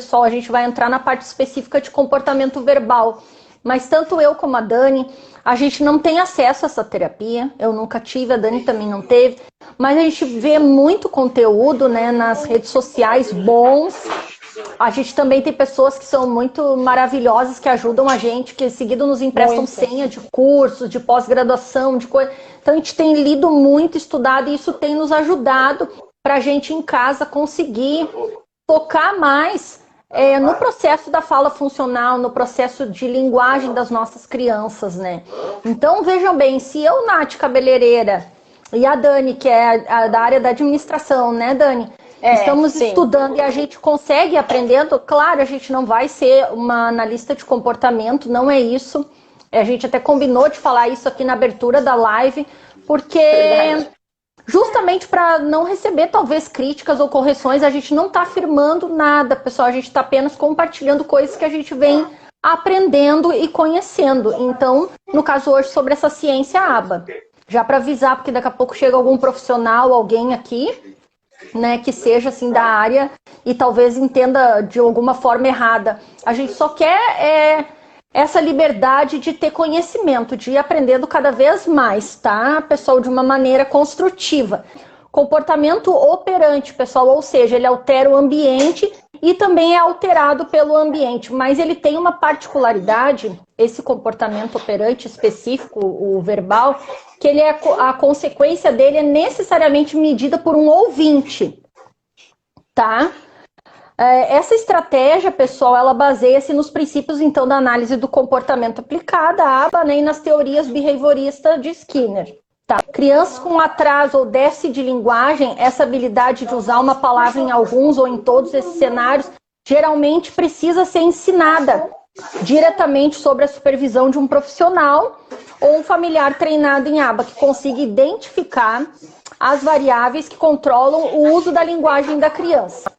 pessoal, a gente vai entrar na parte específica de comportamento verbal. Mas tanto eu como a Dani, a gente não tem acesso a essa terapia. Eu nunca tive, a Dani também não teve. Mas a gente vê muito conteúdo, né, nas redes sociais bons. A gente também tem pessoas que são muito maravilhosas, que ajudam a gente, que seguido nos emprestam senha de cursos, de pós-graduação, de coisa. Então a gente tem lido muito, estudado, e isso tem nos ajudado para a gente em casa conseguir focar mais no processo da fala funcional, no processo de linguagem das nossas crianças, né? Então vejam bem, se eu, Nath, cabeleireira, e a Dani, que é da área da administração, né, Dani? Estamos estudando e a gente consegue aprendendo. Claro, a gente não vai ser uma analista de comportamento, não é isso. A gente até combinou de falar isso aqui na abertura da live, porque justamente para não receber talvez críticas ou correções, a gente não está afirmando nada, pessoal. A gente está apenas compartilhando coisas que a gente vem aprendendo e conhecendo. Então, no caso hoje, sobre essa ciência ABA. Já para avisar, porque daqui a pouco chega algum profissional, alguém aqui, né, que seja assim da área e talvez entenda de alguma forma errada. A gente só quer essa liberdade de ter conhecimento, de ir aprendendo cada vez mais, tá, pessoal, de uma maneira construtiva. Comportamento operante, pessoal, ou seja, ele altera o ambiente e também é alterado pelo ambiente, mas ele tem uma particularidade, esse comportamento operante específico, o verbal, que ele a consequência dele é necessariamente medida por um ouvinte, tá? Essa estratégia, pessoal, ela baseia-se nos princípios, então, da análise do comportamento aplicada, a ABA, né, e nas teorias behavioristas de Skinner. Tá. Crianças com atraso ou déficit de linguagem, essa habilidade de usar uma palavra em alguns ou em todos esses cenários, geralmente precisa ser ensinada diretamente sobre a supervisão de um profissional ou um familiar treinado em ABA, que consiga identificar as variáveis que controlam o uso da linguagem da criança.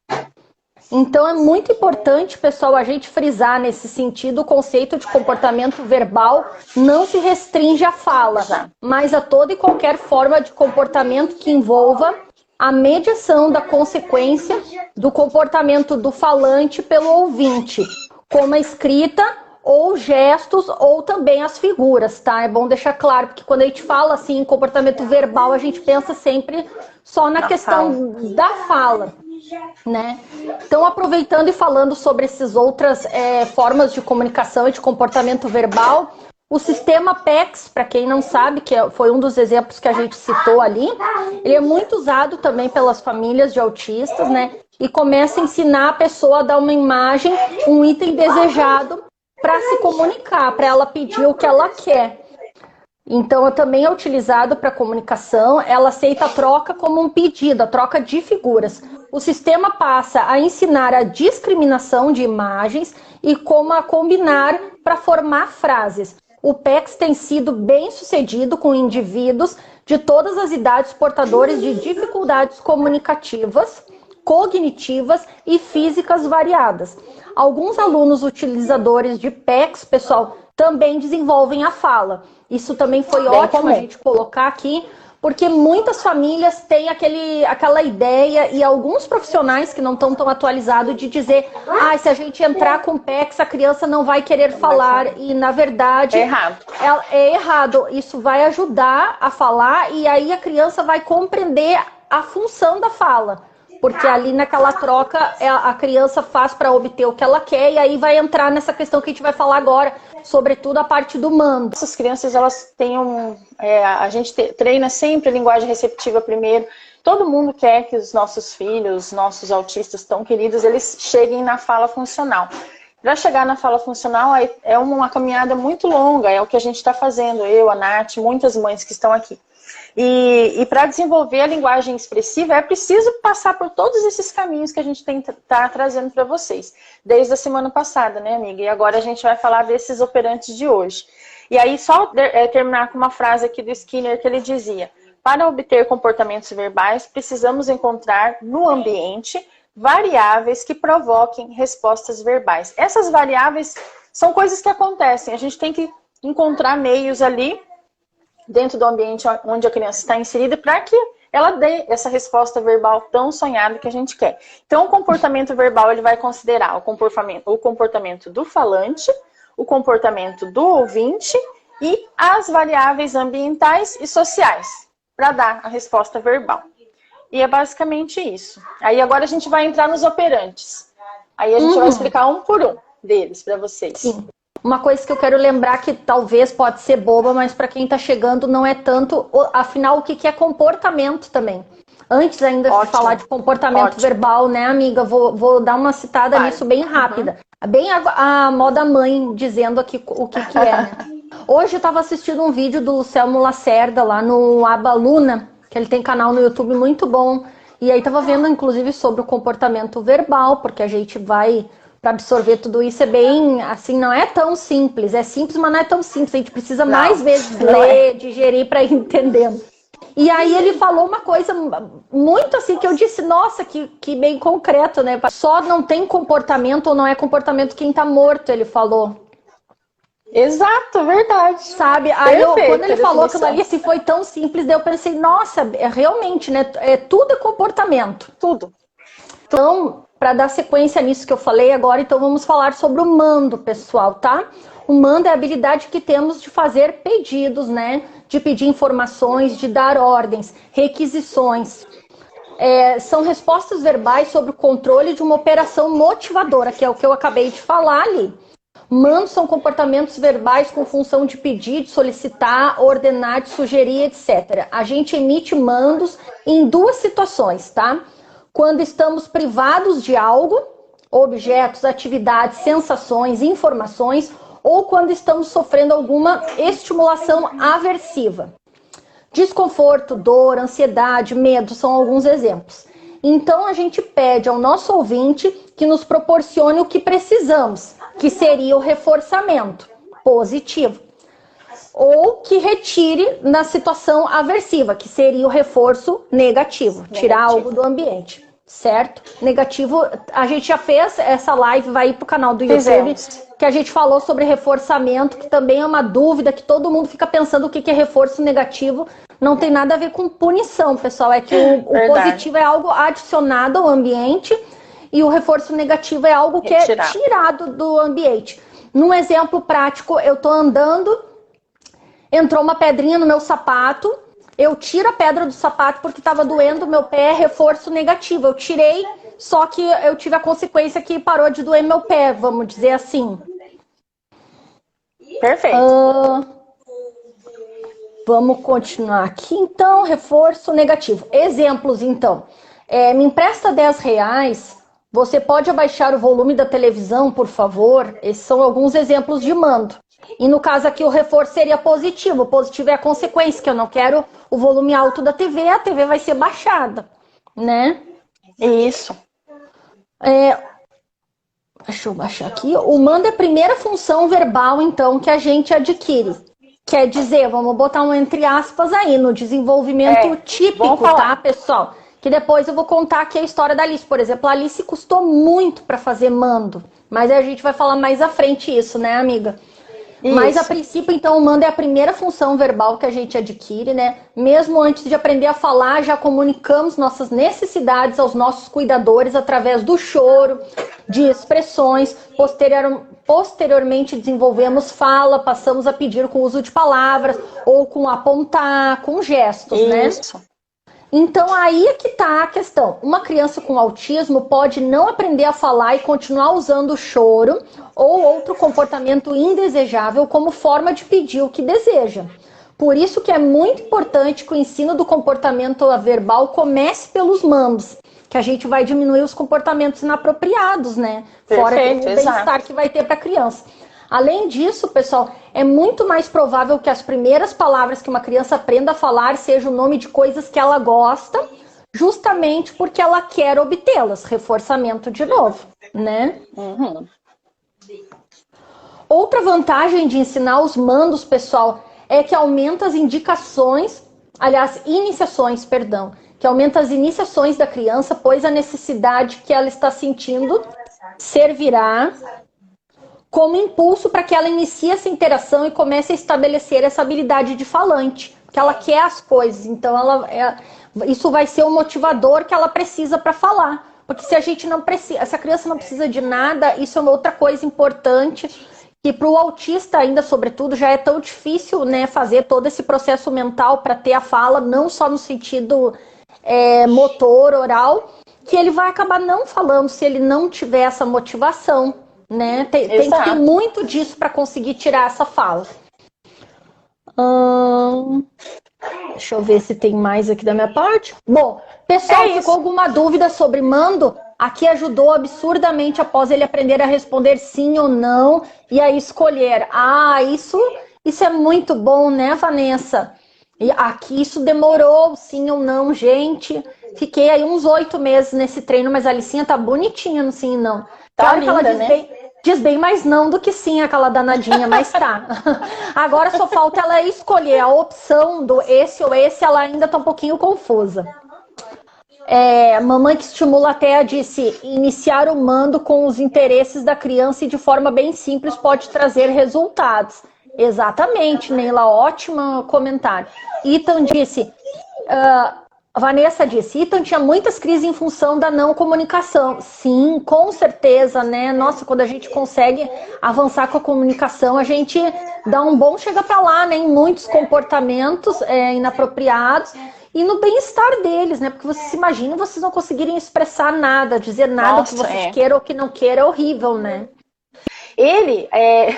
Então é muito importante, pessoal, a gente frisar nesse sentido o conceito de comportamento verbal não se restringe à fala, mas a toda e qualquer forma de comportamento que envolva a mediação da consequência do comportamento do falante pelo ouvinte, como a escrita ou gestos ou também as figuras, tá? É bom deixar claro, porque quando a gente fala assim em comportamento verbal, a gente pensa sempre só na questão da fala, né? Então, aproveitando e falando sobre essas outras formas de comunicação e de comportamento verbal, o sistema PECS, para quem não sabe, que foi um dos exemplos que a gente citou ali, ele é muito usado também pelas famílias de autistas, né? E começa a ensinar a pessoa a dar uma imagem, um item desejado para se comunicar, para ela pedir o que ela quer. Então, também é utilizado para comunicação, ela aceita a troca como um pedido, a troca de figuras. O sistema passa a ensinar a discriminação de imagens e como a combinar para formar frases. O PECS tem sido bem sucedido com indivíduos de todas as idades portadores de dificuldades comunicativas, cognitivas e físicas variadas. Alguns alunos utilizadores de PECS, pessoal, também desenvolvem a fala. Isso também foi ótimo a gente colocar aqui, porque muitas famílias têm aquela ideia, e alguns profissionais que não estão tão atualizados, de dizer, se a gente entrar com PECS, a criança não vai querer falar, e na verdade é errado. Isso vai ajudar a falar, e aí a criança vai compreender a função da fala. Porque ali naquela troca a criança faz para obter o que ela quer, e aí vai entrar nessa questão que a gente vai falar agora, sobretudo a parte do mando. Essas crianças, elas têm a gente treina sempre a linguagem receptiva primeiro. Todo mundo quer que os nossos filhos, nossos autistas tão queridos, eles cheguem na fala funcional. Para chegar na fala funcional é uma caminhada muito longa, é o que a gente está fazendo, eu, a Nath, muitas mães que estão aqui. E para desenvolver a linguagem expressiva é preciso passar por todos esses caminhos que a gente está trazendo para vocês, desde a semana passada, né, amiga? E agora a gente vai falar desses operantes de hoje. E aí só terminar com uma frase aqui do Skinner que ele dizia: para obter comportamentos verbais, precisamos encontrar no ambiente variáveis que provoquem respostas verbais. Essas variáveis são coisas que acontecem, a gente tem que encontrar meios ali dentro do ambiente onde a criança está inserida, para que ela dê essa resposta verbal tão sonhada que a gente quer. Então, o comportamento verbal ele vai considerar o comportamento do falante, o comportamento do ouvinte e as variáveis ambientais e sociais para dar a resposta verbal. E é basicamente isso. Aí agora a gente vai entrar nos operantes. Aí a gente vai explicar um por um deles para vocês. Sim. Uma coisa que eu quero lembrar que talvez pode ser boba, mas para quem está chegando não é tanto. Afinal, o que é comportamento também? Antes ainda de falar de comportamento verbal, né, amiga? Vou dar uma citada nisso bem rápida. Bem a moda mãe dizendo aqui o que é, né? Hoje eu estava assistindo um vídeo do Selmo Lacerda lá no Abaluna, que ele tem canal no YouTube muito bom. E aí estava vendo, inclusive, sobre o comportamento verbal, porque a gente vai... para absorver tudo isso é bem, assim, não é tão simples. É simples, mas não é tão simples. A gente precisa mais vezes ler, digerir para ir entendendo. E aí ele falou uma coisa muito assim, que eu disse, nossa, que bem concreto, né? Só não tem comportamento ou não é comportamento quem tá morto, ele falou. Exato, verdade. Sabe? Aí quando ele falou aquilo ali, assim, foi tão simples, daí eu pensei, nossa, realmente, né? Tudo é comportamento. Tudo. Então... para dar sequência nisso que eu falei agora, então vamos falar sobre o mando, pessoal, tá? O mando é a habilidade que temos de fazer pedidos, né? De pedir informações, de dar ordens, requisições. São respostas verbais sobre o controle de uma operação motivadora, que é o que eu acabei de falar ali. Mandos são comportamentos verbais com função de pedir, de solicitar, ordenar, de sugerir, etc. A gente emite mandos em duas situações, tá? Quando estamos privados de algo, objetos, atividades, sensações, informações, ou quando estamos sofrendo alguma estimulação aversiva. Desconforto, dor, ansiedade, medo são alguns exemplos. Então a gente pede ao nosso ouvinte que nos proporcione o que precisamos, que seria o reforçamento positivo. Ou que retire na situação aversiva, que seria o reforço negativo. Tirar algo do ambiente, certo? Negativo, a gente já fez essa live, vai ir pro canal do YouTube, que a gente falou sobre reforçamento, que também é uma dúvida, que todo mundo fica pensando o que é reforço negativo. Não tem nada a ver com punição, pessoal. É que o positivo é algo adicionado ao ambiente e o reforço negativo é algo que é tirado do ambiente. Num exemplo prático, eu tô andando... entrou uma pedrinha no meu sapato, eu tiro a pedra do sapato porque estava doendo o meu pé, reforço negativo. Eu tirei, só que eu tive a consequência que parou de doer meu pé, vamos dizer assim. Perfeito. Vamos continuar aqui, então, reforço negativo. Exemplos, então. Me empresta R$10, você pode abaixar o volume da televisão, por favor? Esses são alguns exemplos de mando. E no caso aqui o reforço seria positivo. O positivo é a consequência, que eu não quero o volume alto da TV, a TV vai ser baixada, né? Isso. Deixa eu baixar aqui. O mando é a primeira função verbal, então, que a gente adquire. Quer dizer, vamos botar um entre aspas aí, no desenvolvimento típico, tá, pessoal? Que depois eu vou contar aqui a história da Alice. Por exemplo, a Alice custou muito para fazer mando. Mas a gente vai falar mais à frente isso, né, amiga? Isso. Mas a princípio, então, o mando é a primeira função verbal que a gente adquire, né? Mesmo antes de aprender a falar, já comunicamos nossas necessidades aos nossos cuidadores através do choro, de expressões. Posteriormente desenvolvemos fala, passamos a pedir com o uso de palavras ou com apontar, com gestos, Isso. né? Então aí é que tá a questão. Uma criança com autismo pode não aprender a falar e continuar usando o choro ou outro comportamento indesejável como forma de pedir o que deseja. Por isso que é muito importante que o ensino do comportamento verbal comece pelos mandos, que a gente vai diminuir os comportamentos inapropriados, né? Fora o bem-estar que vai ter para a criança. Além disso, pessoal, é muito mais provável que as primeiras palavras que uma criança aprenda a falar sejam o nome de coisas que ela gosta, justamente porque ela quer obtê-las. Reforçamento de novo, né? Uhum. Outra vantagem de ensinar os mandos, pessoal, é que aumenta as iniciações, que aumenta as iniciações da criança, pois a necessidade que ela está sentindo servirá como impulso para que ela inicie essa interação e comece a estabelecer essa habilidade de falante, porque ela quer as coisas, então ela Isso vai ser o motivador que ela precisa para falar. Porque se a gente não precisa, se a criança não precisa de nada, isso é uma outra coisa importante, que para o autista ainda, sobretudo, já é tão difícil, né, fazer todo esse processo mental para ter a fala, não só no sentido motor, oral, que ele vai acabar não falando se ele não tiver essa motivação, né? Tem que ter muito disso para conseguir tirar essa fala. Deixa eu ver se tem mais aqui da minha parte. Bom, pessoal, ficou alguma dúvida sobre Mando? Aqui ajudou absurdamente após ele aprender a responder sim ou não e a escolher. Isso é muito bom, né, Vanessa? E aqui isso demorou, sim ou não, gente. Fiquei aí uns 8 meses nesse treino, mas a Alicinha tá bonitinha no sim e não. Tá linda, ela diz bem mais não do que sim, aquela danadinha, mas tá. Agora só falta ela escolher a opção do esse ou esse, ela ainda tá um pouquinho confusa. Mamãe que estimula até disse, iniciar o mando com os interesses da criança e de forma bem simples pode trazer resultados. Exatamente, Neila, ótimo comentário. Ethan disse, Vanessa disse, Ethan tinha muitas crises em função da não comunicação. Sim, com certeza, né? Nossa, quando a gente consegue avançar com a comunicação, a gente dá um bom chega pra lá, né? Em muitos comportamentos inapropriados e no bem-estar deles, né? Porque vocês se imaginam, vocês não conseguirem expressar nada, dizer nada que vocês queiram ou que não queiram, é horrível, né? Ele,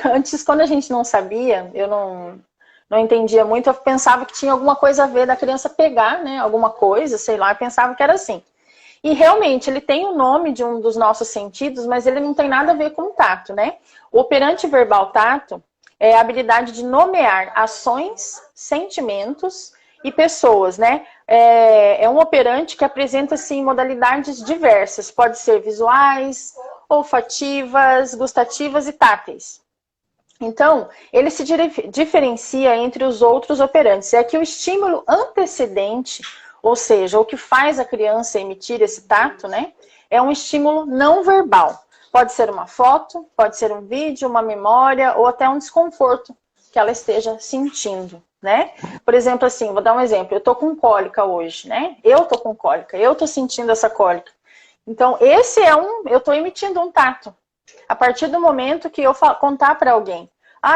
antes, quando a gente não sabia, eu não entendia muito, eu pensava que tinha alguma coisa a ver da criança pegar, né, alguma coisa, sei lá, eu pensava que era assim. E realmente, ele tem o nome de um dos nossos sentidos, mas ele não tem nada a ver com o tato, né? O operante verbal tato é a habilidade de nomear ações, sentimentos e pessoas, né? É um operante que apresenta, assim, modalidades diversas, pode ser visuais, olfativas, gustativas e táteis. Então, ele se diferencia entre os outros operantes. É que o estímulo antecedente, ou seja, o que faz a criança emitir esse tato, né, é um estímulo não verbal. Pode ser uma foto, pode ser um vídeo, uma memória ou até um desconforto que ela esteja sentindo, né? Por exemplo, assim, vou dar um exemplo. Eu tô com cólica hoje, né? Eu tô com cólica, eu tô sentindo essa cólica. Então, eu tô emitindo um tato. A partir do momento que eu contar para alguém,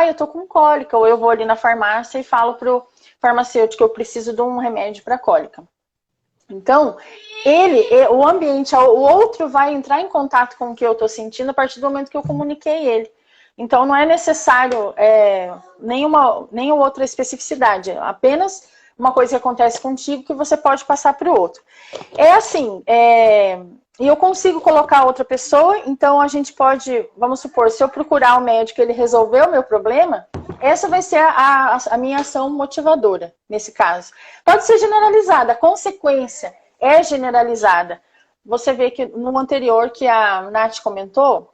eu tô com cólica, ou eu vou ali na farmácia e falo pro farmacêutico que eu preciso de um remédio para cólica. Então, o ambiente, o outro vai entrar em contato com o que eu tô sentindo a partir do momento que eu comuniquei ele. Então, não é necessário nenhuma outra especificidade, apenas uma coisa que acontece contigo que você pode passar para o outro. E eu consigo colocar outra pessoa, então a gente pode, vamos supor, se eu procurar o médico e ele resolveu o meu problema, essa vai ser a minha ação motivadora, nesse caso. Pode ser generalizada, a consequência é generalizada. Você vê que no anterior que a Nath comentou,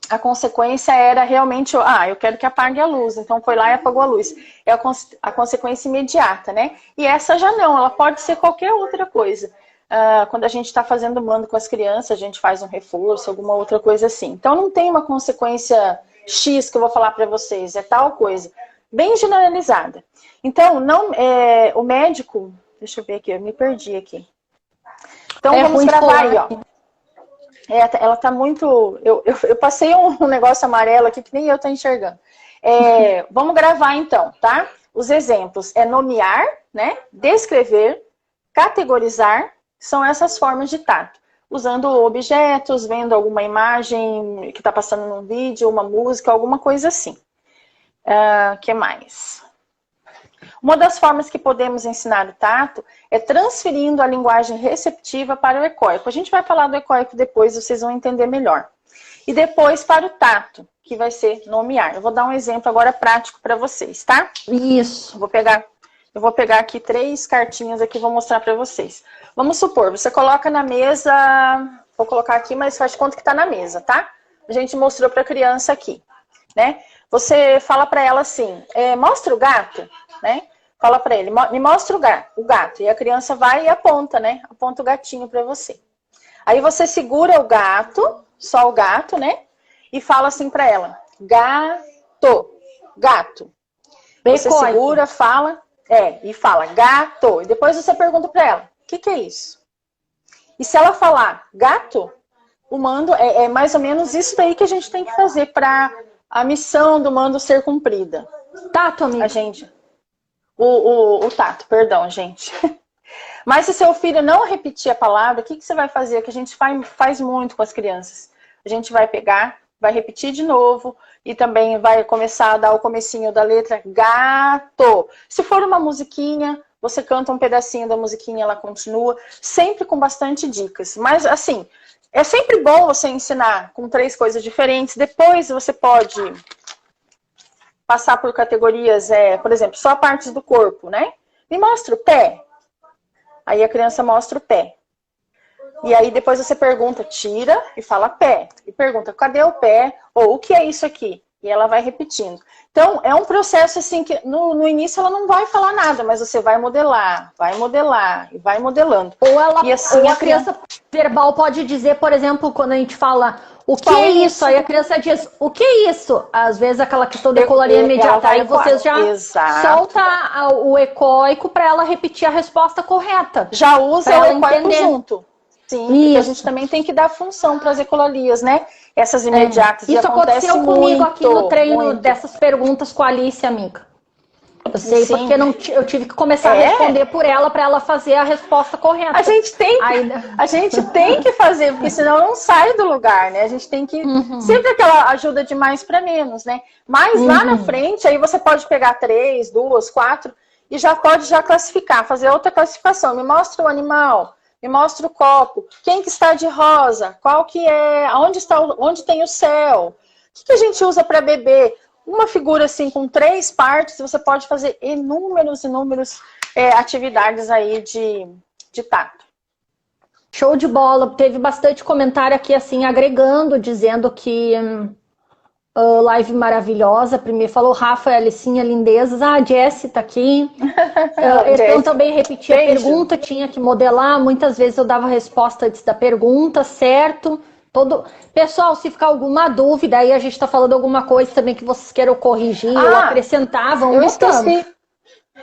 a consequência era realmente, eu quero que apague a luz, então foi lá e apagou a luz. É a consequência imediata, né? E essa já não, ela pode ser qualquer outra coisa. Quando a gente está fazendo mando com as crianças, a gente faz um reforço, alguma outra coisa assim. Então não tem uma consequência X que eu vou falar para vocês, é tal coisa. Bem generalizada. Então, o médico, deixa eu ver aqui, eu me perdi aqui. Então vamos gravar aí, ó. Ela tá muito... Eu passei um negócio amarelo aqui que nem eu tô enxergando. Vamos gravar então, tá? Os exemplos é nomear, né? Descrever, categorizar, são essas formas de tato. Usando objetos, vendo alguma imagem que tá passando num vídeo, uma música, alguma coisa assim. Que mais? Uma das formas que podemos ensinar o tato é transferindo a linguagem receptiva para o ecoico. A gente vai falar do ecoico depois, vocês vão entender melhor. E depois para o tato, que vai ser nomear. Eu vou dar um exemplo agora prático para vocês, tá? Isso. Eu vou pegar aqui 3 cartinhas aqui e vou mostrar para vocês. Vamos supor, você coloca na mesa... Vou colocar aqui, mas faz de conta que está na mesa, tá? A gente mostrou para a criança aqui, né? Você fala para ela assim, mostra o gato, né? Fala para ele, me mostra o gato. E a criança vai e aponta, né? Aponta o gatinho para você. Aí você segura o gato, só o gato, né? E fala assim para ela, gato, gato. Você segura, fala, e fala gato. E depois você pergunta para ela, que é isso? E se ela falar gato, o mando é mais ou menos isso daí que a gente tem que fazer para a missão do mando ser cumprida. Tato, amigo. A gente... O tato, perdão, gente. Mas se seu filho não repetir a palavra, o que você vai fazer? Que a gente faz muito com as crianças. A gente vai pegar, vai repetir de novo e também vai começar a dar o comecinho da letra gato. Se for uma musiquinha, você canta um pedacinho da musiquinha, ela continua, sempre com bastante dicas. Mas assim, é sempre bom você ensinar com 3 coisas diferentes. Depois você pode passar por categorias, por exemplo, só partes do corpo, né? Me mostra o pé. Aí a criança mostra o pé. E aí depois você pergunta, tira e fala pé. E pergunta, cadê o pé? Ou o que é isso aqui? E ela vai repetindo. Então, é um processo assim que no início ela não vai falar nada, mas você vai modelar e vai modelando. Ou, e assim, ou a criança verbal pode dizer, por exemplo, quando a gente fala, o que é isso? Aí a criança diz, o que é isso? Às vezes aquela questão da ecolalia imediata. Aí você já solta o ecoico para ela repetir a resposta correta. Já usa o ecoico junto. Sim, porque a gente também tem que dar função para as ecolalias, né? Essas imediatas. Isso aconteceu comigo aqui no treino dessas perguntas com a Alice, amiga. Eu sei, sim, porque eu tive que começar a responder por ela para ela fazer a resposta correta. A gente tem que fazer, porque senão não sai do lugar, né? A gente tem que... Sempre aquela ajuda de mais para menos, né? Mas lá na frente, aí você pode pegar 3, 2, 4 e já pode classificar, fazer outra classificação. Me mostra o animal, me mostra o copo, quem que está de rosa, qual que é, onde tem o céu, o que a gente usa para beber. Uma figura assim com 3 partes, você pode fazer inúmeras atividades aí de tato. Show de bola, teve bastante comentário aqui assim, agregando, dizendo que live maravilhosa. Primeiro falou Rafa e Alicinha, lindezas. A Jessie tá aqui. Eu também repeti a pergunta, tinha que modelar. Muitas vezes eu dava a resposta antes da pergunta, certo? Pessoal, se ficar alguma dúvida, aí a gente tá falando alguma coisa também que vocês queiram corrigir ou acrescentar, vamos botando.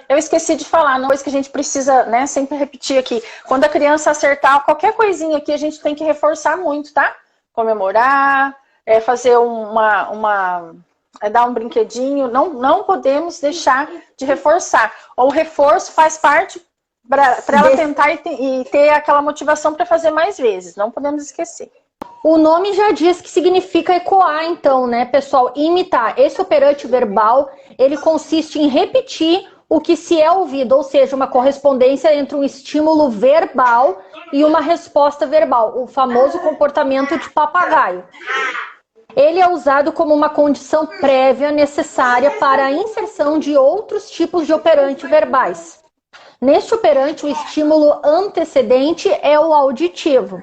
Eu esqueci de falar, uma coisa que a gente precisa, né, sempre repetir aqui. Quando a criança acertar qualquer coisinha aqui, a gente tem que reforçar muito, tá? Comemorar, fazer dar um brinquedinho. Não podemos deixar de reforçar. O reforço faz parte para ela tentar e ter aquela motivação para fazer mais vezes. Não podemos esquecer. O nome já diz que significa ecoar, então, né, pessoal? Imitar. Esse operante verbal, ele consiste em repetir o que se é ouvido, ou seja, uma correspondência entre um estímulo verbal e uma resposta verbal, o famoso comportamento de papagaio. Ele é usado como uma condição prévia necessária para a inserção de outros tipos de operante verbais. Neste operante, o estímulo antecedente é o auditivo.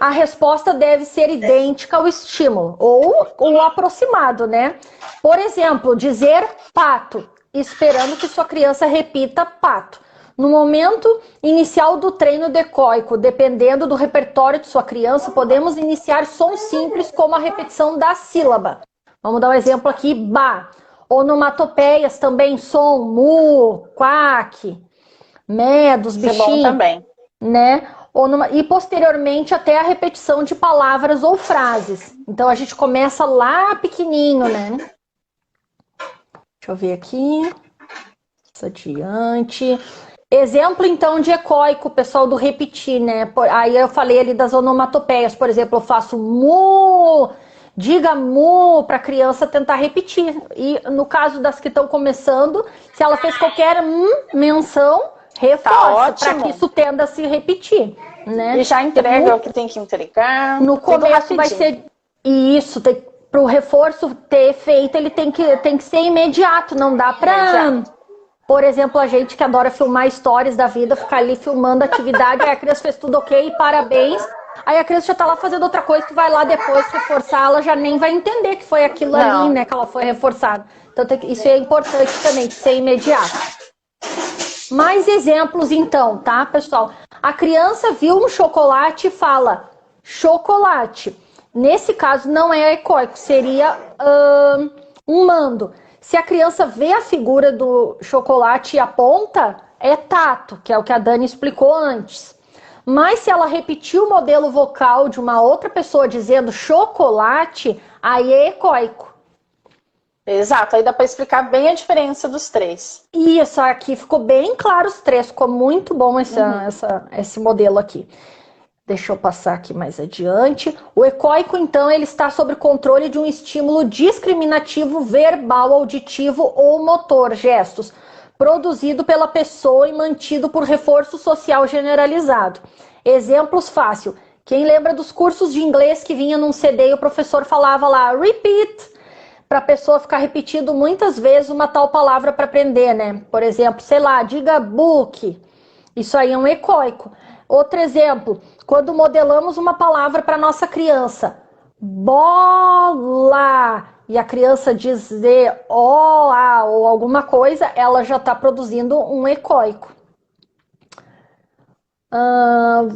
A resposta deve ser idêntica ao estímulo, ou aproximado, né? Por exemplo, dizer pato, esperando que sua criança repita pato. No momento inicial do treino decóico, dependendo do repertório de sua criança, podemos iniciar sons simples como a repetição da sílaba. Vamos dar um exemplo aqui, ba. Onomatopeias também, som, mu, quack, mé, dos bichinhos. Isso é bom também. Né? E posteriormente até a repetição de palavras ou frases. Então a gente começa lá pequenininho, né? Deixa eu ver aqui. Adiante. Exemplo então de ecoico, pessoal, do repetir, né? Aí eu falei ali das onomatopeias, por exemplo, eu faço mu, diga mu para a criança tentar repetir. E no caso das que estão começando, se ela fez qualquer menção, reforça para que isso tenda a se repetir, né? E já entrega o que tem que entregar. No começo vai ser isso, para o reforço ter efeito, ele tem que ser imediato, não dá para... Por exemplo, a gente que adora filmar stories da vida, ficar ali filmando a atividade, aí a criança fez tudo ok, parabéns. Aí a criança já tá lá fazendo outra coisa, que vai lá depois reforçar, ela já nem vai entender que foi aquilo ali, né, que ela foi reforçada. Então isso é importante também, de ser imediato. Mais exemplos então, tá, pessoal? A criança viu um chocolate e fala chocolate. Nesse caso não é ecoico, seria um mando. Se a criança vê a figura do chocolate e aponta, é tato, que é o que a Dani explicou antes. Mas se ela repetir o modelo vocal de uma outra pessoa dizendo chocolate, aí é ecoico. Exato, aí dá para explicar bem a diferença dos três. Isso, aqui ficou bem claro os três, ficou muito bom esse modelo aqui. Deixa eu passar aqui mais adiante. O ecoico, então, ele está sob controle de um estímulo discriminativo verbal, auditivo ou motor, gestos, produzido pela pessoa e mantido por reforço social generalizado. Exemplos fácil. Quem lembra dos cursos de inglês que vinha num CD e o professor falava lá, repeat, para a pessoa ficar repetindo muitas vezes uma tal palavra para aprender, né? Por exemplo, sei lá, diga book. Isso aí é um ecoico. Outro exemplo, quando modelamos uma palavra para nossa criança, bola, e a criança dizer ó, ou alguma coisa, ela já está produzindo um ecoico.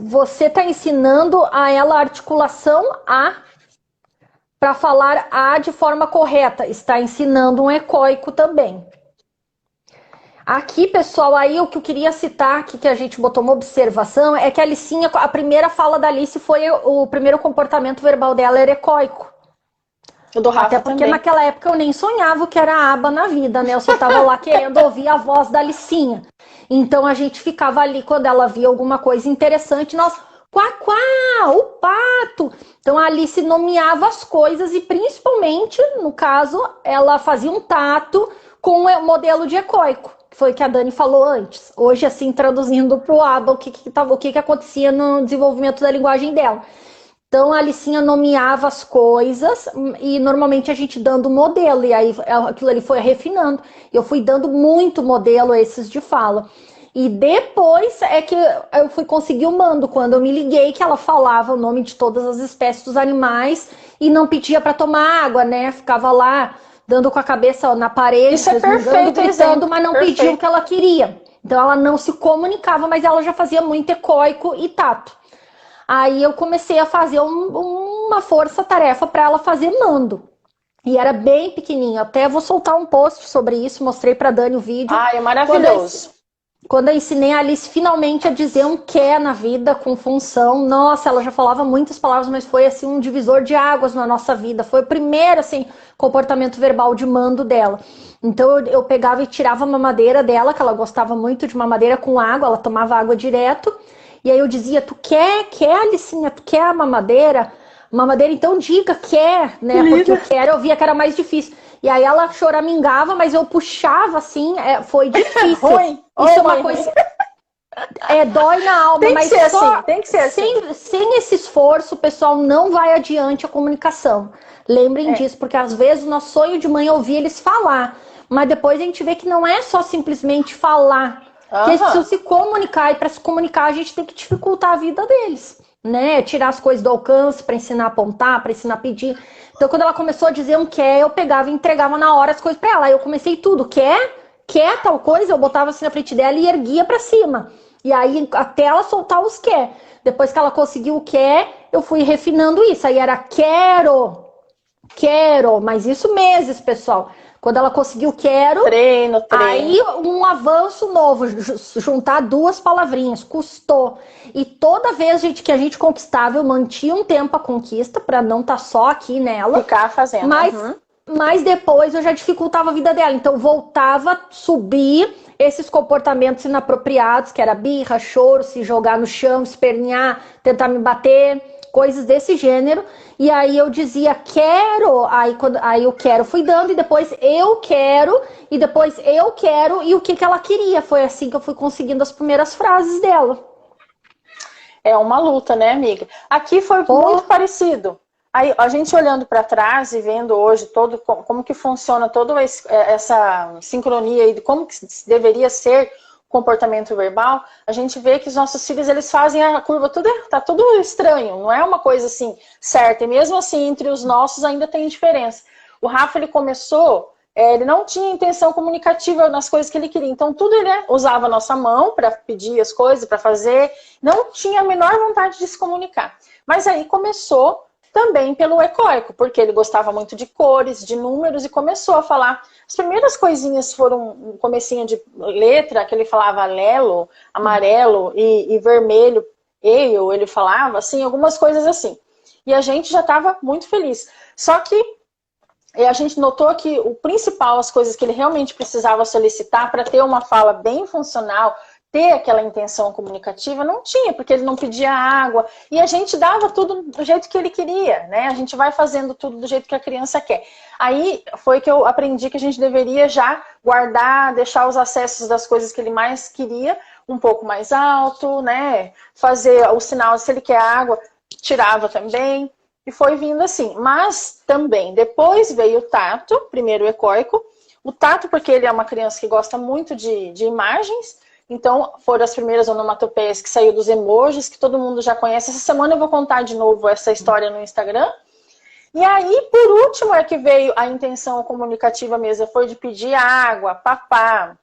Você está ensinando a ela a articulação A para falar A de forma correta. Está ensinando um ecoico também. Aqui, pessoal, aí o que eu queria citar aqui, que a gente botou uma observação, é que a Alicinha, a primeira fala da Alice foi o primeiro comportamento verbal dela era ecoico. O do Rafa até porque também. Naquela época eu nem sonhava o que era aba na vida, né? Eu só tava lá querendo ouvir a voz da Alicinha. Então a gente ficava ali quando ela via alguma coisa interessante, nós, quá, quá, o pato. Então a Alice nomeava as coisas e principalmente, no caso, ela fazia um tato com o modelo de ecoico, que foi o que a Dani falou antes. Hoje, assim, traduzindo para o aba, o que acontecia no desenvolvimento da linguagem dela. Então, a Alicinha nomeava as coisas e normalmente a gente dando modelo. E aí aquilo ali foi refinando. Eu fui dando muito modelo esses de fala. E depois é que eu fui conseguir o mando, quando eu me liguei que ela falava o nome de todas as espécies dos animais e não pedia para tomar água, né? Ficava lá dando com a cabeça na parede, isso é perfeito, gritando, mas não pedia o que ela queria. Então ela não se comunicava, mas ela já fazia muito ecoico e tato. Aí eu comecei a fazer uma força-tarefa para ela fazer mando. E era bem pequenininho. Até vou soltar um post sobre isso, mostrei para Dani o vídeo. Ah, é maravilhoso. Quando eu ensinei a Alice finalmente a dizer um quer na vida com função, nossa, ela já falava muitas palavras, mas foi assim um divisor de águas na nossa vida. Foi o primeiro assim comportamento verbal de mando dela. Então eu pegava e tirava a mamadeira dela, que ela gostava muito de mamadeira com água, ela tomava água direto. E aí eu dizia, tu quer, Alicinha, tu quer a mamadeira? Mamadeira, então diga, quer, né? Porque o quer eu via que era mais difícil. E aí ela choramingava, mas eu puxava assim, foi difícil. Isso é uma coisa... dói na alma, tem que mas ser só assim, tem que ser assim. Sem esse esforço, o pessoal não vai adiante a comunicação. Lembrem disso, porque às vezes o nosso sonho de mãe é ouvir eles falar. Mas depois a gente vê que não é só simplesmente falar. Que eles precisam se comunicar, e para se comunicar a gente tem que dificultar a vida deles, né? Tirar as coisas do alcance para ensinar a apontar, para ensinar a pedir. Então quando ela começou a dizer um quer, eu pegava e entregava na hora as coisas para ela. Aí eu comecei tudo, quer tal coisa, eu botava assim na frente dela e erguia para cima. E aí até ela soltar os quer. Depois que ela conseguiu o quer, eu fui refinando isso. Aí era quero, mas isso meses, pessoal. Quando ela conseguiu quero, treino. Aí um avanço novo, juntar duas palavrinhas, custou. E toda vez, gente, que a gente conquistava, eu mantinha um tempo a conquista, para não estar só aqui nela. Ficar fazendo. Mas depois eu já dificultava a vida dela. Então voltava a subir esses comportamentos inapropriados, que era birra, choro, se jogar no chão, espernear, tentar me bater, coisas desse gênero. E aí eu dizia quero, aí o quero fui dando, e depois eu quero, e depois eu quero, e o que ela queria. Foi assim que eu fui conseguindo as primeiras frases dela. É uma luta, né, amiga? Aqui foi muito parecido. Aí a gente olhando para trás e vendo hoje como que funciona toda essa sincronia e como que deveria ser comportamento verbal, a gente vê que os nossos filhos, eles fazem a curva, tá tudo estranho, não é uma coisa assim certa, e mesmo assim entre os nossos ainda tem diferença. O Rafa, ele começou, ele não tinha intenção comunicativa nas coisas que ele queria, então tudo ele usava a nossa mão para pedir as coisas, para fazer, não tinha a menor vontade de se comunicar. Mas aí começou também pelo egóico, porque ele gostava muito de cores, de números, e começou a falar. As primeiras coisinhas foram um comecinho de letra, que ele falava lelo, amarelo e vermelho, ele falava, assim, algumas coisas assim. E a gente já estava muito feliz. Só que a gente notou que o principal, as coisas que ele realmente precisava solicitar para ter uma fala bem funcional, ter aquela intenção comunicativa, não tinha, porque ele não pedia água, e a gente dava tudo do jeito que ele queria, né? A gente vai fazendo tudo do jeito que a criança quer. Aí foi que eu aprendi que a gente deveria já guardar, deixar os acessos das coisas que ele mais queria um pouco mais alto, né? Fazer o sinal, se ele quer água, tirava também, e foi vindo assim. Mas também, depois veio o tato, primeiro o egóico, o tato porque ele é uma criança que gosta muito de imagens, então foram as primeiras onomatopeias que saiu dos emojis, que todo mundo já conhece. Essa semana eu vou contar de novo essa história no Instagram. E aí, por último, é que veio a intenção comunicativa mesmo, foi de pedir água, papá,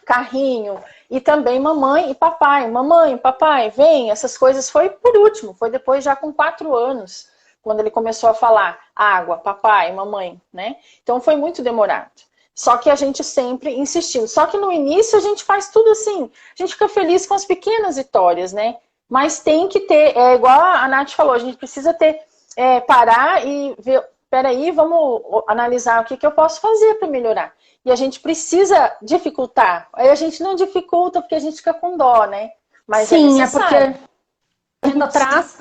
carrinho, e também mamãe e papai. Mamãe, papai, vem. Essas coisas foi por último, foi depois já com 4 anos, quando ele começou a falar água, papai, mamãe, né? Então foi muito demorado. Só que a gente sempre insistindo. Só que no início a gente faz tudo assim, a gente fica feliz com as pequenas vitórias, né? Mas tem que ter, igual a Nath falou, a gente precisa ter, parar e ver, peraí, vamos analisar o que eu posso fazer para melhorar. E a gente precisa dificultar. Aí a gente não dificulta porque a gente fica com dó, né? Mas sim, é porque indo atrás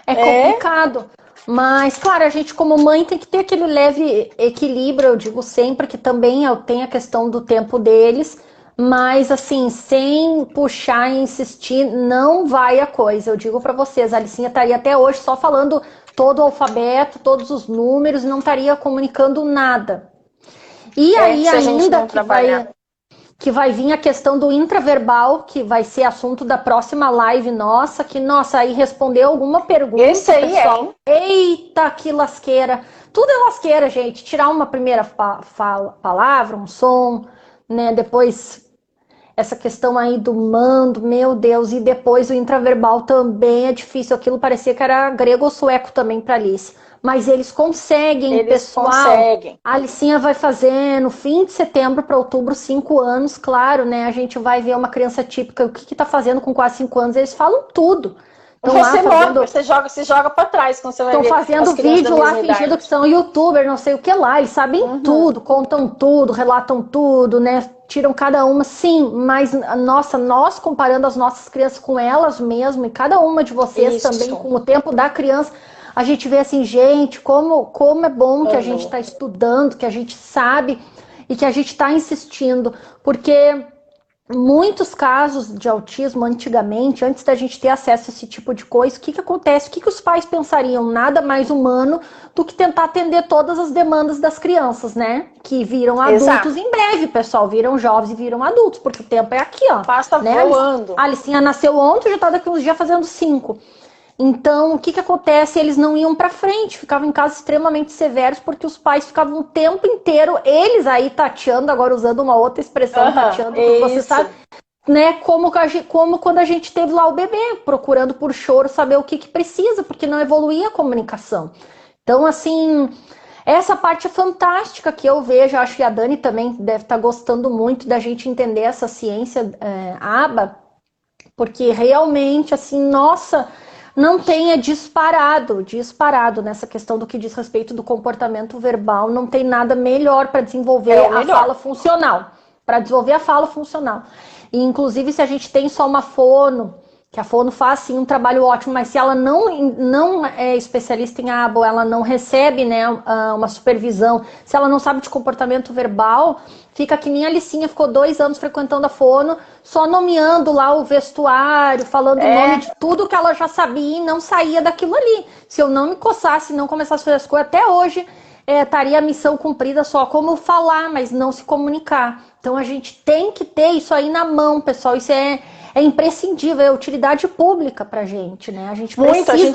é complicado. Mas, claro, a gente como mãe tem que ter aquele leve equilíbrio, eu digo sempre que também tem a questão do tempo deles, mas assim, sem puxar e insistir, não vai a coisa. Eu digo pra vocês, a Alicinha estaria até hoje só falando todo o alfabeto, todos os números, não estaria comunicando nada. E aí ainda que vai vir a questão do intraverbal, que vai ser assunto da próxima live nossa, que, nossa, aí respondeu alguma pergunta, esse aí pessoal. Eita, que lasqueira. Tudo é lasqueira, gente. Tirar uma primeira palavra, um som, né? Depois essa questão aí do mando, meu Deus. E depois o intraverbal também é difícil. Aquilo parecia que era grego ou sueco também para Alice. Mas eles conseguem, pessoal. Conseguem. A Alicinha vai fazer no fim de setembro para outubro 5 anos, claro, né? A gente vai ver uma criança típica, o que tá fazendo com quase 5 anos, eles falam tudo. Você joga para trás quando você vai ver. Estão fazendo vídeo lá fingindo que são youtuber, não sei o que lá. Eles sabem tudo, contam tudo, relatam tudo, né? Tiram cada uma, sim, mas nossa, nós comparando as nossas crianças com elas mesmo, e cada uma de vocês também com o tempo da criança, a gente vê assim, gente, como é bom que a gente está estudando, que a gente sabe e que a gente está insistindo, porque muitos casos de autismo antigamente, antes da gente ter acesso a esse tipo de coisa, o que acontece? O que os pais pensariam? Nada mais humano do que tentar atender todas as demandas das crianças, né? Que viram adultos em breve, pessoal. Viram jovens e viram adultos, porque o tempo é aqui, ó. Passa né? voando. A Alicinha nasceu ontem, já tá daqui uns dias fazendo 5. Então, o que acontece? Eles não iam pra frente, ficavam em casa extremamente severos, porque os pais ficavam o tempo inteiro, eles aí tateando, agora usando uma outra expressão, tateando, porque você sabe, né, como quando a gente teve lá o bebê, procurando por choro, saber o que precisa, porque não evoluía a comunicação. Então, assim, essa parte é fantástica que eu vejo, acho que a Dani também deve estar gostando muito da gente entender essa ciência ABA, porque realmente, assim, nossa... não tenha disparado nessa questão do que diz respeito do comportamento verbal, não tem nada melhor para desenvolver a fala funcional. Para desenvolver a fala funcional. E, inclusive, se a gente tem só uma fono, que a fono faz sim um trabalho ótimo, mas se ela não é especialista em ABA, ela não recebe, né, uma supervisão, se ela não sabe de comportamento verbal, fica que nem a Alicinha, ficou 2 anos frequentando a fono, só nomeando lá o vestuário, falando o nome de tudo que ela já sabia e não saía daquilo ali. Se eu não me coçasse, não começasse a fazer as coisas, até hoje estaria a missão cumprida só como falar, mas não se comunicar. Então a gente tem que ter isso aí na mão, pessoal. Isso é imprescindível, é utilidade pública pra gente, né? A gente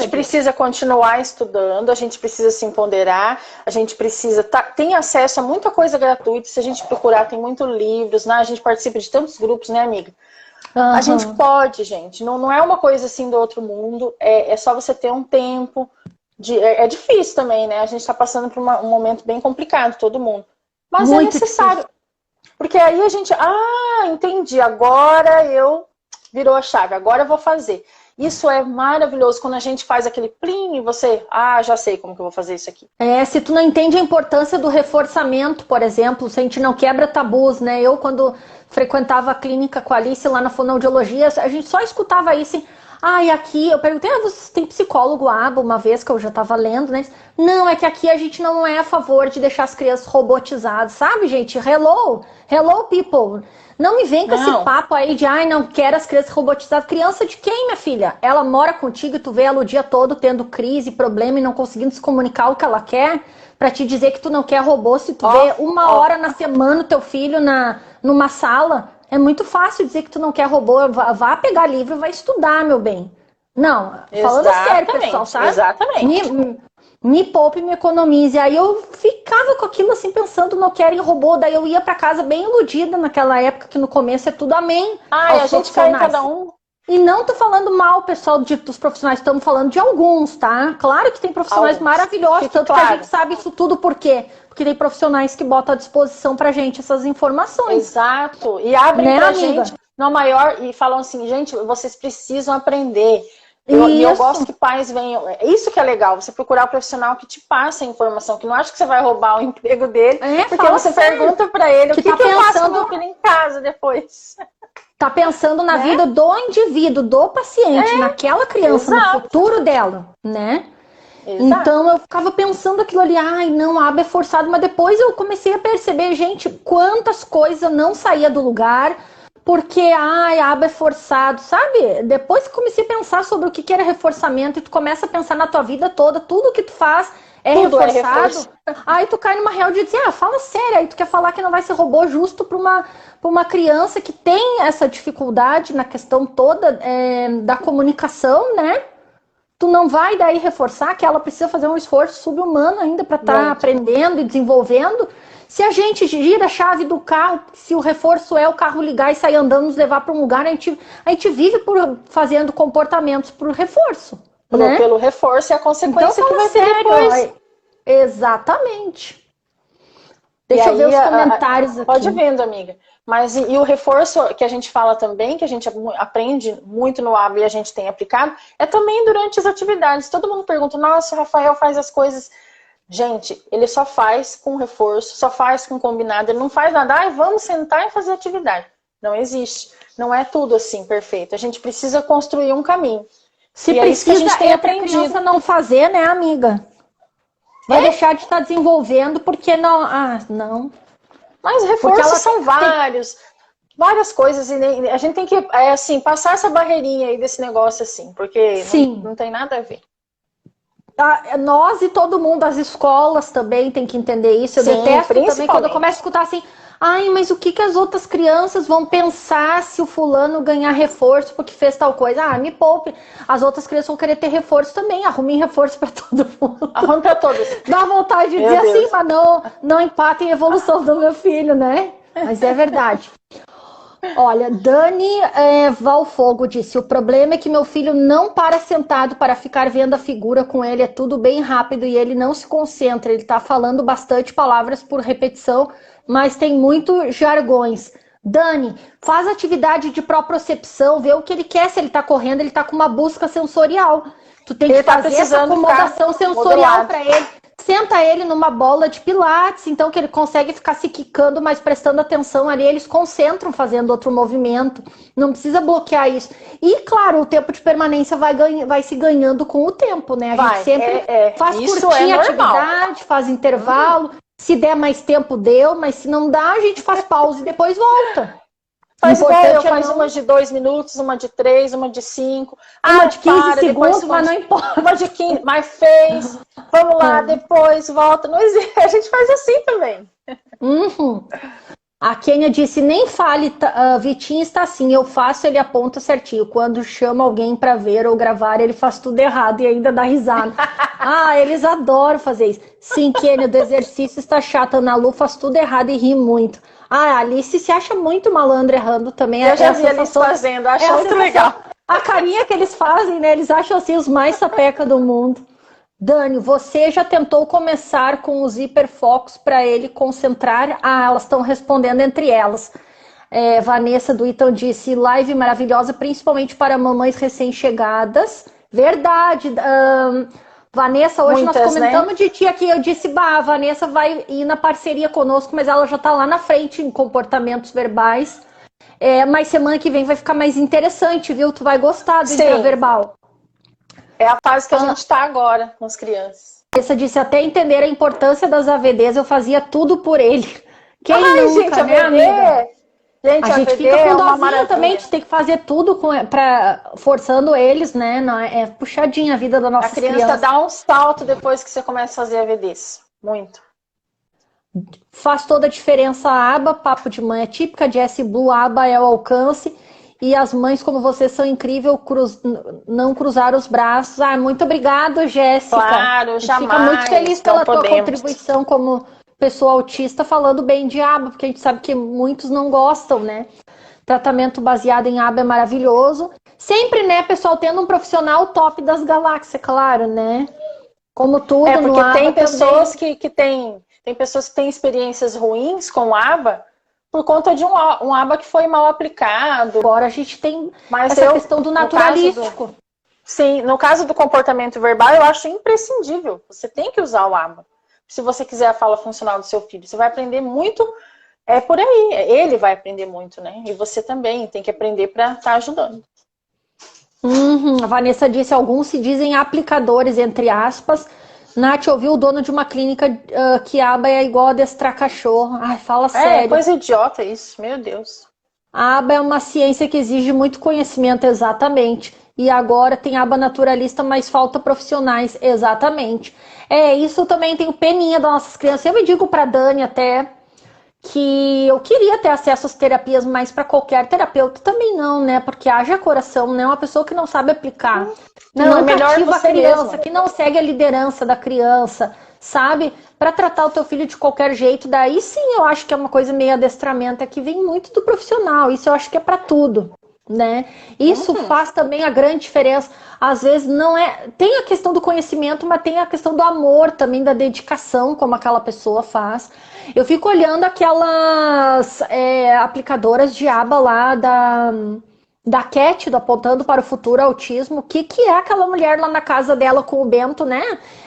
precisa continuar estudando, a gente precisa se empoderar, a gente precisa... tem acesso a muita coisa gratuita, se a gente procurar, tem muitos livros, né? A gente participa de tantos grupos, né, amiga? A gente pode, gente. Não é uma coisa assim do outro mundo, é só você ter um tempo é difícil também, né? A gente está passando por um momento bem complicado, todo mundo. Mas muito é necessário. Difícil. Porque aí a gente, entendi, agora virou a chave, agora eu vou fazer. Isso é maravilhoso, quando a gente faz aquele plim e você, já sei como que eu vou fazer isso aqui. Se tu não entende a importância do reforçamento, por exemplo, se a gente não quebra tabus, né? Eu, quando frequentava a clínica com a Alice lá na fonoaudiologia, a gente só escutava isso assim, e aqui, eu perguntei, você tem psicólogo aba, uma vez que eu já tava lendo, né? Não, é que aqui a gente não é a favor de deixar as crianças robotizadas, sabe, gente? Hello people. Não me vem com esse papo aí de, não quero as crianças robotizadas. Criança de quem, minha filha? Ela mora contigo e tu vê ela o dia todo tendo crise, problema e não conseguindo se comunicar o que ela quer pra te dizer que tu não quer robô. Se tu vê uma hora na semana o teu filho numa sala, é muito fácil dizer que tu não quer robô. Vá pegar livro e vai estudar, meu bem. Não, falando sério, pessoal, sabe? Exatamente. Me poupe e me economize. Aí eu ficava com aquilo assim, pensando, não quero ir robô. Daí eu ia pra casa bem iludida naquela época, que no começo é tudo amém. A gente cai em cada um. E não tô falando mal, pessoal, dos profissionais, estamos falando de alguns, tá? Claro que tem profissionais maravilhosos, tanto que a gente sabe isso tudo por quê? Porque tem profissionais que botam à disposição pra gente essas informações. Exato. E abrem pra gente no maior e falam assim, gente, vocês precisam aprender. E eu gosto que pais venham. Isso que é legal, você procurar o profissional que te passa a informação, que não acha que você vai roubar o emprego dele, porque você pergunta pra ele o que eu faço com meu filho em casa depois. Tá pensando na vida do indivíduo, do paciente, naquela criança, no futuro dela, né? Exato. Então eu ficava pensando aquilo ali, não, a aba é forçado, mas depois eu comecei a perceber, gente, quantas coisas não saía do lugar, porque, a aba é forçado, sabe? Depois que comecei a pensar sobre o que era reforçamento, e tu começa a pensar na tua vida toda, tudo que tu faz reforçado. Aí tu cai numa real de dizer, fala sério, aí tu quer falar que não vai ser robô justo pra uma criança que tem essa dificuldade na questão toda da comunicação, né? Tu não vai daí reforçar que ela precisa fazer um esforço subhumano ainda pra estar aprendendo e desenvolvendo. Se a gente gira a chave do carro, se o reforço é o carro ligar e sair andando, nos levar para um lugar, a gente vive fazendo comportamentos por reforço. Né? Pelo reforço e a consequência então, que vai ter depois. Exatamente. Deixa eu ver os comentários aqui. Pode ir vendo, amiga. Mas e o reforço que a gente fala também, que a gente aprende muito no ABA e a gente tem aplicado, é também durante as atividades. Todo mundo pergunta, nossa, o Rafael faz as coisas... Gente, ele só faz com reforço, só faz com combinado, ele não faz nada, vamos sentar e fazer atividade. Não existe. Não é tudo assim perfeito. A gente precisa construir um caminho. Se precisa, a gente tem aprendido. A criança não fazer, né, amiga? Vai deixar de estar desenvolvendo porque não... não. Mas reforços são várias coisas. E a gente tem que, passar essa barreirinha aí desse negócio assim, porque não tem nada a ver. Nós e todo mundo, as escolas também tem que entender isso. Eu detesto também quando eu começo a escutar assim, mas o que as outras crianças vão pensar se o fulano ganhar reforço porque fez tal coisa? Me poupe. As outras crianças vão querer ter reforço também. Arrumem reforço pra todo mundo. Arrume pra todos. Dá vontade de dizer assim, mas não empatem a evolução do meu filho, né? Mas é verdade. Olha, Dani Valfogo disse, o problema é que meu filho não para sentado para ficar vendo a figura com ele, é tudo bem rápido e ele não se concentra, ele tá falando bastante palavras por repetição, mas tem muito jargões. Dani, faz atividade de propriocepção, vê o que ele quer, se ele tá correndo, ele tá com uma busca sensorial. Tu tem que fazer essa acomodação sensorial para ele. Senta ele numa bola de pilates, então que ele consegue ficar se quicando, mas prestando atenção ali, eles concentram fazendo outro movimento, não precisa bloquear isso. E claro, o tempo de permanência vai se ganhando com o tempo, né? A gente sempre faz curtinha atividade, faz intervalo, se der mais tempo deu, mas se não dá, a gente faz pausa e depois volta. Faz uma de 2 minutos, uma de 3, uma de 5. Uma de 15 segundos, mas não importa. Uma de 15, mas fez. Vamos lá, depois volta. Não existe. A gente faz assim também. A Kênia disse, nem fale, Vitinho está assim, eu faço, ele aponta certinho. Quando chama alguém para ver ou gravar, ele faz tudo errado e ainda dá risada. Eles adoram fazer isso. Sim, Kênia, do exercício está chata. Ana Lu faz tudo errado e ri muito. A Alice se acha muito malandra errando também. Eu já vi eles fazendo, acho muito legal. A carinha que eles fazem, né? Eles acham assim os mais sapeca do mundo. Dani, você já tentou começar com os hiperfocos para ele concentrar? Ah, elas estão respondendo entre elas. Vanessa do Ítalo disse, live maravilhosa, principalmente para mamães recém-chegadas. Verdade. Vanessa, hoje Muitas, nós comentamos, né? de ti aqui, eu disse, a Vanessa vai ir na parceria conosco, mas ela já está lá na frente em comportamentos verbais. Mas semana que vem vai ficar mais interessante, viu? Tu vai gostar do intraverbal. É a fase que a gente está agora com as crianças. Vanessa disse, até entender a importância das AVDs, eu fazia tudo por ele. Quem nunca, gente, né, amiga? Gente, a gente AVD fica com uma dozinha também, a gente tem que fazer tudo forçando eles, né? Não, é puxadinha a vida da nossa criança. A criança dá um salto depois que você começa a fazer AVDs. Muito. Faz toda a diferença a aba, papo de mãe é típica, Jessie Blue, a aba é o alcance. E as mães como vocês são incríveis, não cruzar os braços. Muito obrigado, Jéssica. Claro, jamais. Fica muito feliz pela tua contribuição como pessoa autista, falando bem de aba, porque a gente sabe que muitos não gostam, né? Tratamento baseado em aba é maravilhoso. Sempre, né, pessoal, tendo um profissional top das galáxias, claro, né? Como tudo no aba. Porque tem pessoas que têm pessoas que têm experiências ruins com aba, por conta de um aba que foi mal aplicado. Agora a gente tem essa questão do naturalístico. Sim, no caso do comportamento verbal, eu acho imprescindível. Você tem que usar o aba. Se você quiser a fala funcional do seu filho, você vai aprender muito por aí. Ele vai aprender muito, né? E você também tem que aprender para estar ajudando. A Vanessa disse, alguns se dizem aplicadores, entre aspas. Nath ouviu o dono de uma clínica que aba é igual a adestrar cachorro. Ai, fala sério. Coisa idiota isso, meu Deus. A aba é uma ciência que exige muito conhecimento, exatamente. E agora tem aba naturalista, mas falta profissionais, exatamente. Isso eu também tenho peninha das nossas crianças. Eu me digo pra Dani até que eu queria ter acesso às terapias, mas para qualquer terapeuta também não, né? Porque haja coração, né? Uma pessoa que não sabe aplicar. Não, é melhor a criança, mesmo. Que não segue a liderança da criança, sabe? Para tratar o teu filho de qualquer jeito, daí sim eu acho que é uma coisa meio adestramento, que vem muito do profissional, isso eu acho que é para tudo, né? Isso faz também a grande diferença. Às vezes não é... Tem a questão do conhecimento, mas tem a questão do amor também, da dedicação, como aquela pessoa faz. Eu fico olhando aquelas aplicadoras de aba lá da Cat, do Apontando para o Futuro Autismo. O que é aquela mulher lá na casa dela com o Bento, né?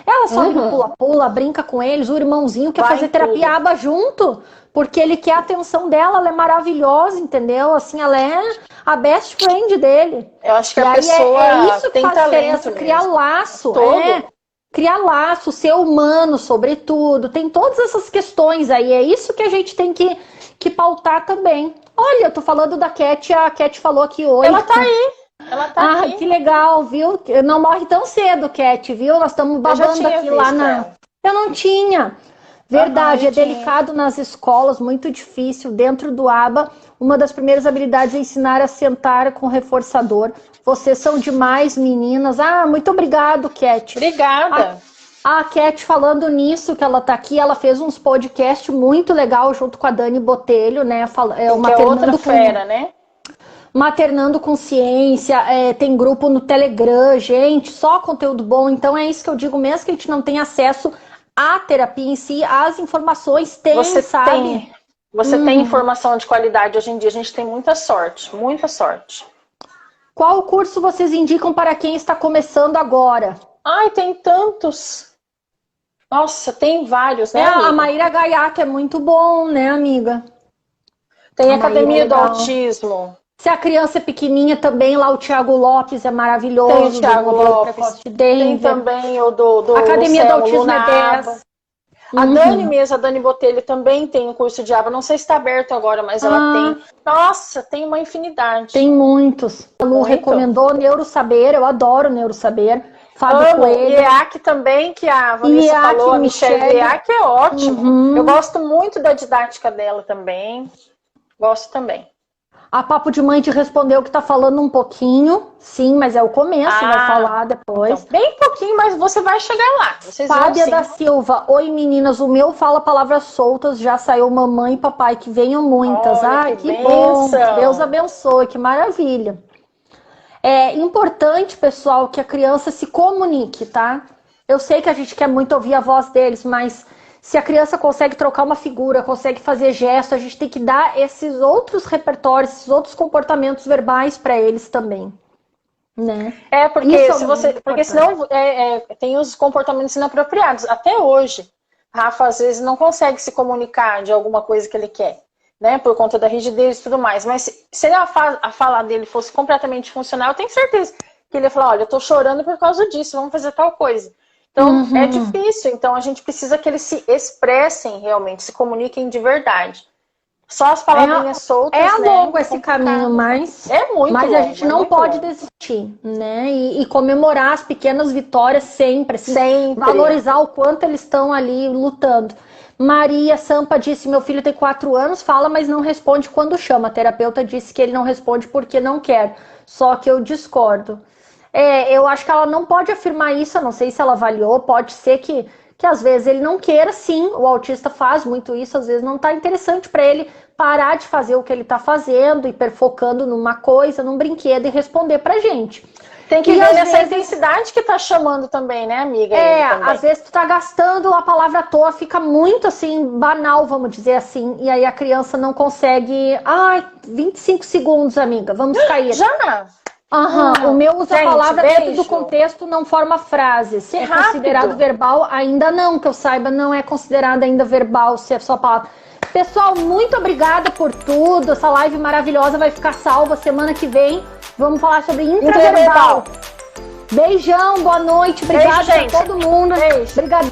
Ela sobe no pula-pula, brinca com eles, o irmãozinho quer fazer terapia aba junto, porque ele quer a atenção dela, ela é maravilhosa, entendeu? Assim, ela é a best friend dele. Eu acho que a pessoa isso que faz diferença, criar laço. Criar laço, ser humano, sobretudo. Tem todas essas questões aí. É isso que a gente tem que pautar também. Olha, eu tô falando da Cat, a Cat falou aqui hoje. Ela tá aí. Ela tá aqui. Que legal, viu? Não morre tão cedo, Cat, viu? Nós estamos babando aqui lá na... Eu não tinha. Verdade, delicado nas escolas, muito difícil. Dentro do aba, uma das primeiras habilidades é ensinar a sentar com reforçador. Vocês são demais, meninas. Muito obrigado, Cat. Obrigada. A Cat, falando nisso, que ela tá aqui, ela fez uns podcasts muito legal junto com a Dani Botelho, né? Outra fera, né? Maternando com Ciência, tem grupo no Telegram, gente, só conteúdo bom. Então é isso que eu digo, mesmo que a gente não tenha acesso à terapia em si, as informações tem, sabe? Você tem informação de qualidade hoje em dia, a gente tem muita sorte, muita sorte. Qual curso vocês indicam para quem está começando agora? Tem tantos. Nossa, tem vários, né, a Maíra Gaiato é muito bom, né, amiga? Tem a Academia do Autismo. Se a criança é pequenininha também, lá o Thiago Lopes é maravilhoso. Tem o Thiago Lopes. Tem também o do Academia do Autismo é 10. A Dani mesmo, a Dani Botelho, também tem um curso de aba. Não sei se está aberto agora, mas ela tem. Nossa, tem uma infinidade. Tem muitos. A Lu recomendou Neurosaber, eu adoro Neurosaber. Fábio Coelho. IEAC também, que a Vanessa falou, a Michelle IEAC é ótimo. Eu gosto muito da didática dela também. Gosto também. A Papo de Mãe te respondeu que tá falando um pouquinho. Sim, mas é o começo, vai falar depois. Então, bem pouquinho, mas você vai chegar lá. Vocês Fábia da Silva. Oi, meninas, o meu fala palavras soltas. Já saiu mamãe e papai, que venham muitas. Que bom. Deus abençoe, que maravilha. É importante, pessoal, que a criança se comunique, tá? Eu sei que a gente quer muito ouvir a voz deles, mas se a criança consegue trocar uma figura, consegue fazer gesto, a gente tem que dar esses outros repertórios, esses outros comportamentos verbais para eles também, né? Porque, porque senão tem os comportamentos inapropriados. Até hoje, Rafa às vezes não consegue se comunicar de alguma coisa que ele quer, né? Por conta da rigidez e tudo mais. Mas se a fala dele fosse completamente funcional, eu tenho certeza que ele ia falar, olha, eu tô chorando por causa disso, vamos fazer tal coisa. Então, é difícil. Então, a gente precisa que eles se expressem realmente, se comuniquem de verdade. Só as palavrinhas soltas, longo esse caminho, mas mas a gente não pode desistir, né? E comemorar as pequenas vitórias sempre, assim, valorizar o quanto eles estão ali lutando. Maria Sampa disse, meu filho tem 4 anos, fala, mas não responde quando chama. A terapeuta disse que ele não responde porque não quer, só que eu discordo. Eu acho que ela não pode afirmar isso, eu não sei se ela avaliou, pode ser que às vezes ele não queira, sim, o autista faz muito isso, às vezes não tá interessante para ele parar de fazer o que ele tá fazendo, hiperfocando numa coisa, num brinquedo e responder pra gente. Tem que ver nessa intensidade que tá chamando também, né, amiga? Às vezes tu tá gastando a palavra à toa, fica muito assim, banal, vamos dizer assim, e aí a criança não consegue, 25 segundos, amiga, vamos cair. Já? O meu usa a palavra dentro do contexto, não forma frase. Se é considerado verbal, ainda não, que eu saiba, não é considerado ainda verbal, se é só palavra. Pessoal, muito obrigada por tudo. Essa live maravilhosa vai ficar salva semana que vem. Vamos falar sobre intraverbal. Beijão, boa noite, obrigada a todo mundo. Obrigada.